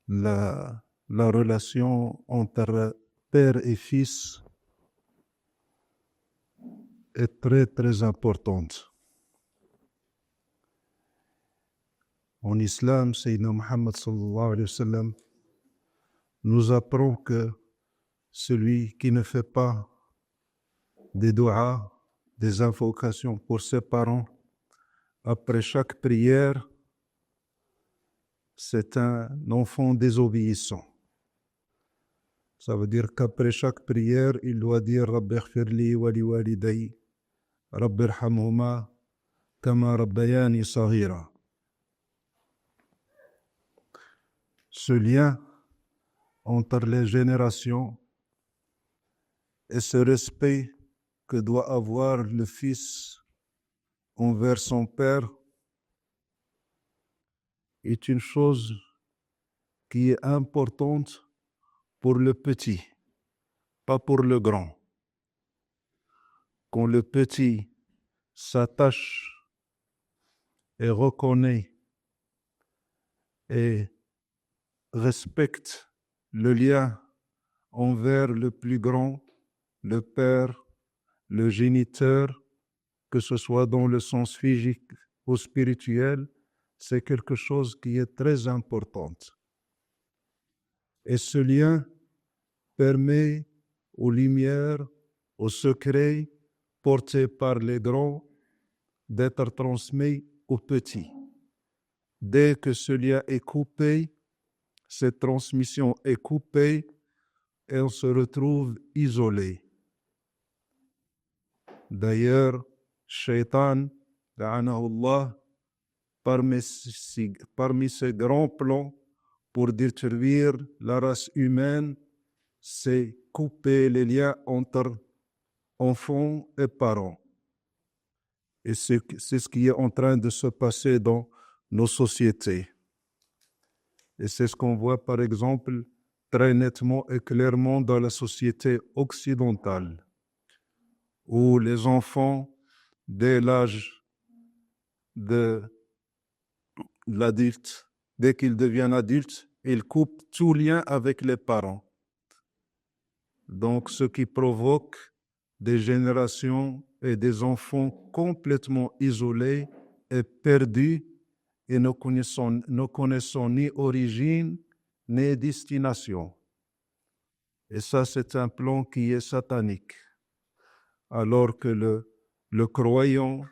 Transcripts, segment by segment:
la relation entre père et fils est très très importante. En islam, Sayyidina Muhammad sallallahu alayhi wa sallam nous apprend que celui qui ne fait pas des du'as, des invocations pour ses parents, après chaque prière, c'est un enfant désobéissant. Ça veut dire qu'après chaque prière, il doit dire Rabbi ighfirli wa li waliday, Rabbi irhamhuma kama rabbayani saghira. Ce lien entre les générations et ce respect que doit avoir le fils envers son père est une chose qui est importante pour le petit, pas pour le grand. Quand le petit s'attache et reconnaît et respecte le lien envers le plus grand, le père, le géniteur, que ce soit dans le sens physique ou spirituel, c'est quelque chose qui est très important. Et ce lien permet aux lumières, aux secrets portés par les grands d'être transmis aux petits. Dès que ce lien est coupé, cette transmission est coupée et on se retrouve isolé. D'ailleurs, Shaitan, la'anahullah, parmi ses grands plans pour détruire la race humaine, c'est couper les liens entre enfants et parents. Et c'est ce qui est en train de se passer dans nos sociétés. Et c'est ce qu'on voit, par exemple, très nettement et clairement dans la société occidentale, où les enfants, dès l'âge de l'adulte, dès qu'ils deviennent adultes, ils coupent tout lien avec les parents. Donc, ce qui provoque des générations et des enfants complètement isolés et perdus et ne connaissant ni origine ni destination. Et ça, c'est un plan qui est satanique. Alors que le croyant,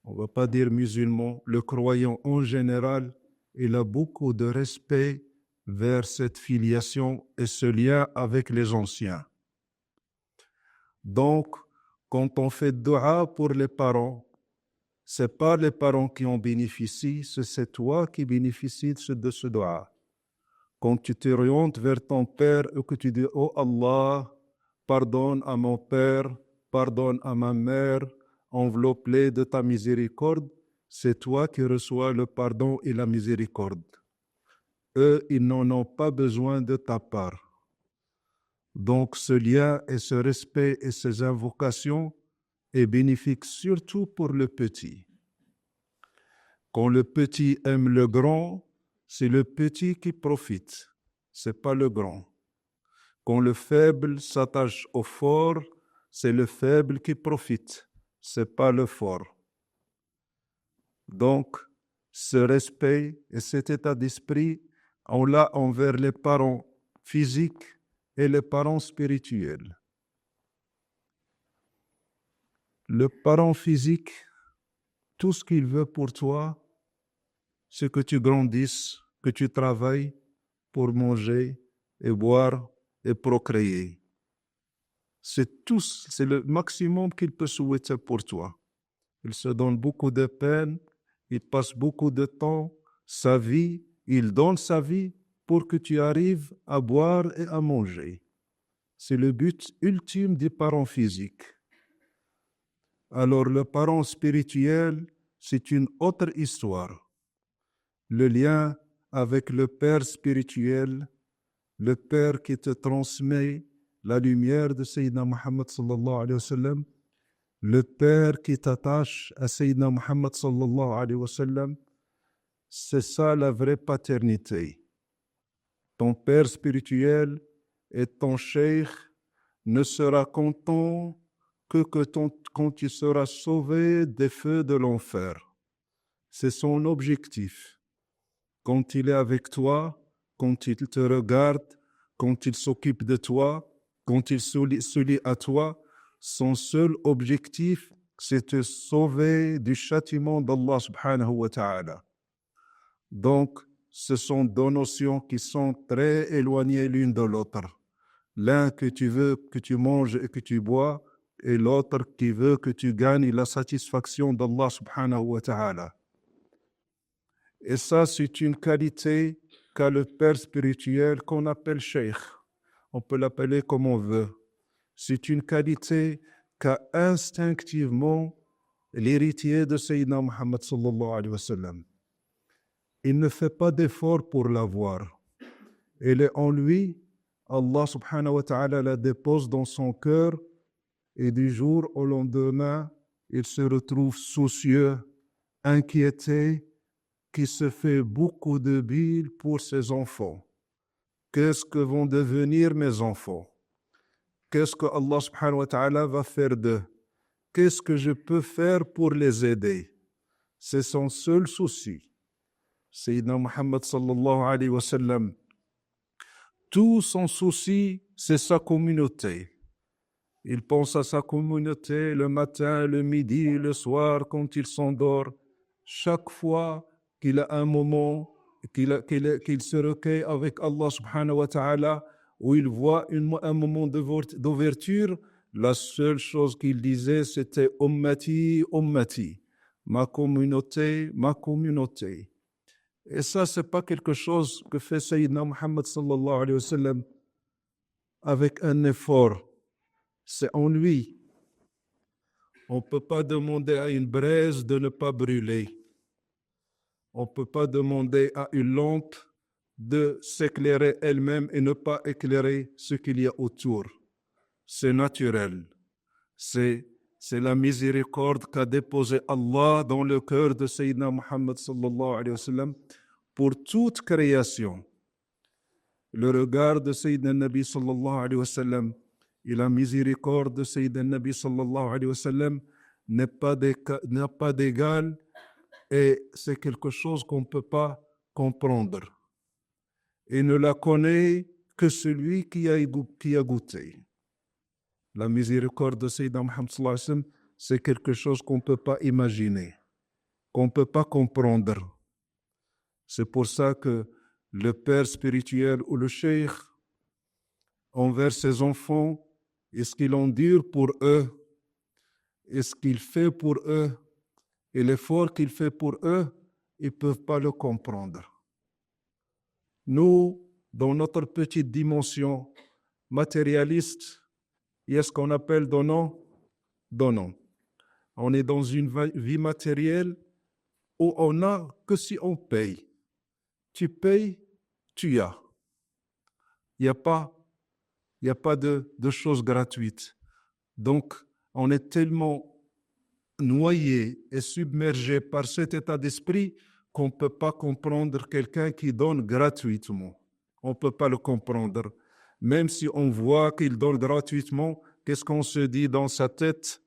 on ne va pas dire musulman, le croyant en général, il a beaucoup de respect vers cette filiation et ce lien avec les anciens. Donc, quand on fait dua pour les parents, ce n'est pas les parents qui en bénéficient, c'est toi qui bénéficies de ce dua. Quand tu t'orientes vers ton père et que tu dis « Oh Allah, pardonne à mon père, pardonne à ma mère, enveloppe-les de ta miséricorde », c'est toi qui reçois le pardon et la miséricorde. Eux, ils n'en ont pas besoin de ta part. Donc, ce lien et ce respect et ces invocations est bénéfique surtout pour le petit. Quand le petit aime le grand, c'est le petit qui profite, ce n'est pas le grand. Quand le faible s'attache au fort, c'est le faible qui profite, ce n'est pas le fort. Donc, ce respect et cet état d'esprit, on l'a envers les parents physiques et les parents spirituels. Le parent physique, tout ce qu'il veut pour toi, c'est que tu grandisses, que tu travailles pour manger et boire et procréer. C'est le maximum qu'il peut souhaiter pour toi. Il se donne beaucoup de peine, il passe beaucoup de temps, sa vie, il donne sa vie pour que tu arrives à boire et à manger. C'est le but ultime du parent physique. Alors le parent spirituel, c'est une autre histoire. Le lien avec le Père spirituel, le Père qui te transmet la lumière de Sayyidina Muhammad sallallahu alayhi wa sallam, le Père qui t'attache à Sayyidina Muhammad sallallahu alayhi wa sallam, c'est ça la vraie paternité. ton père spirituel et ton cheikh ne sera content quand tu seras sauvé des feux de l'enfer. C'est son objectif. Quand il est avec toi, quand il te regarde, quand il s'occupe de toi, quand il se lie à toi, son seul objectif, c'est te sauver du châtiment d'Allah subhanahu wa ta'ala. Donc, ce sont deux notions qui sont très éloignées l'une de l'autre. L'un que tu veux que tu manges et que tu bois, et l'autre qui veut que tu gagnes la satisfaction d'Allah subhanahu wa ta'ala. Et ça, c'est une qualité qu'a le père spirituel qu'on appelle cheikh. On peut l'appeler comme on veut. C'est une qualité qu'a instinctivement l'héritier de Sayyidina Muhammad sallallahu alayhi wa sallam. Il ne fait pas d'effort pour l'avoir. Elle est en lui. Allah subhanahu wa ta'ala la dépose dans son cœur et du jour au lendemain, il se retrouve soucieux, inquiété, qui se fait beaucoup de bile pour ses enfants. Qu'est-ce que vont devenir mes enfants? Qu'est-ce que Allah subhanahu wa ta'ala va faire d'eux? Qu'est-ce que je peux faire pour les aider? C'est son seul souci. Sayyidina Muhammad sallallahu alayhi wa sallam, tout son souci, c'est sa communauté. Il pense à sa communauté le matin, le midi, le soir, quand il s'endort. Chaque fois qu'il a un moment, qu'il se recueille avec Allah subhanahu wa ta'ala, où il voit un moment d'ouverture, la seule chose qu'il disait, c'était « Ummati, Ummati », ma communauté, ma communauté. Et ça, ce n'est pas quelque chose que fait Sayyidina Muhammad sallallahu alayhi wa sallam avec un effort. C'est en lui. On ne peut pas demander à une braise de ne pas brûler. On ne peut pas demander à une lampe de s'éclairer elle-même et ne pas éclairer ce qu'il y a autour. C'est naturel. C'est la miséricorde qu'a déposé Allah dans le cœur de Sayyidina Muhammad sallallahu alayhi wa sallam pour toute création. Le regard de Sayyidina Nabi sallallahu alayhi wa sallam et la miséricorde de Sayyidina Nabi sallallahu alayhi wa sallam n'a pas d'égal et c'est quelque chose qu'on ne peut pas comprendre. Et ne la connaît que celui qui a goûté. La miséricorde de Sayyidina Muhammad sallallahu alayhi wa sallam, c'est quelque chose qu'on ne peut pas imaginer, qu'on ne peut pas comprendre. C'est pour ça que le père spirituel ou le cheikh, envers ses enfants, est-ce qu'il endure pour eux, est-ce qu'il fait pour eux, et l'effort qu'il fait pour eux, ils ne peuvent pas le comprendre. Nous, dans notre petite dimension matérialiste, il y a ce qu'on appelle donnant. On est dans une vie matérielle où on n'a que si on paye. Tu payes, tu as. Il n'y a pas de choses gratuites. Donc, on est tellement noyé et submergé par cet état d'esprit qu'on ne peut pas comprendre quelqu'un qui donne gratuitement. On ne peut pas le comprendre. Même si on voit qu'il donne gratuitement, qu'est-ce qu'on se dit dans sa tête?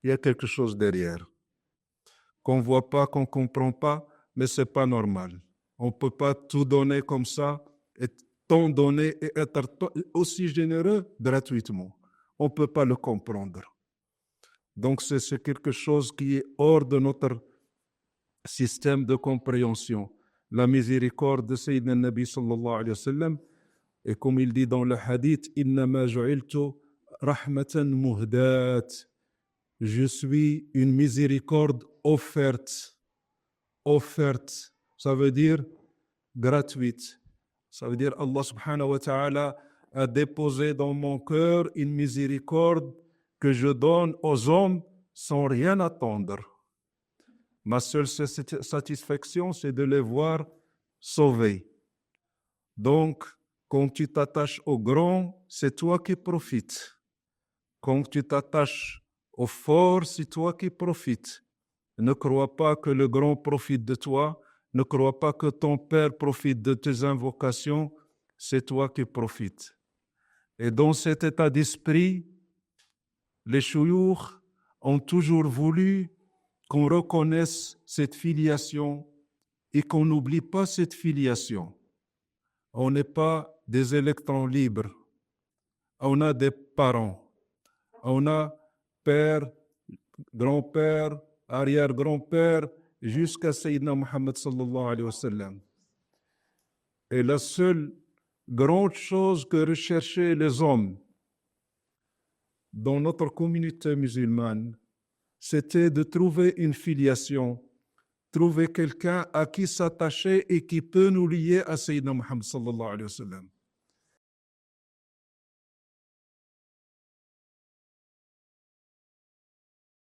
Il y a quelque chose derrière. Qu'on ne voit pas, qu'on ne comprend pas, mais ce n'est pas normal. On ne peut pas tout donner comme ça, et tant donner et être aussi généreux gratuitement. On ne peut pas le comprendre. Donc c'est quelque chose qui est hors de notre système de compréhension. La miséricorde de Sayyidina Nabi sallallahu alayhi wa sallam, et comme il dit dans le hadith, « Innama ju'iltu rahmatan muhdat » Je suis une miséricorde offerte. Offerte, ça veut dire gratuite. Ça veut dire Allah subhanahu wa ta'ala a déposé dans mon cœur une miséricorde que je donne aux hommes sans rien attendre. Ma seule satisfaction, c'est de les voir sauvés. Donc, quand tu t'attaches au grand, c'est toi qui profites. Quand tu t'attaches au fort, c'est toi qui profites. Ne crois pas que le grand profite de toi. Ne crois pas que ton père profite de tes invocations. c'est toi qui profites. Et dans cet état d'esprit, les chouyours ont toujours voulu qu'on reconnaisse cette filiation et qu'on n'oublie pas cette filiation. On n'est pas des électrons libres. On a des parents. On a père, grand-père, arrière-grand-père, jusqu'à Sayyidina Muhammad sallallahu alayhi wa sallam. Et la seule grande chose que recherchaient les hommes dans notre communauté musulmane, c'était de trouver une filiation, trouver quelqu'un à qui s'attacher et qui peut nous lier à Sayyidina Muhammad sallallahu alayhi wa sallam.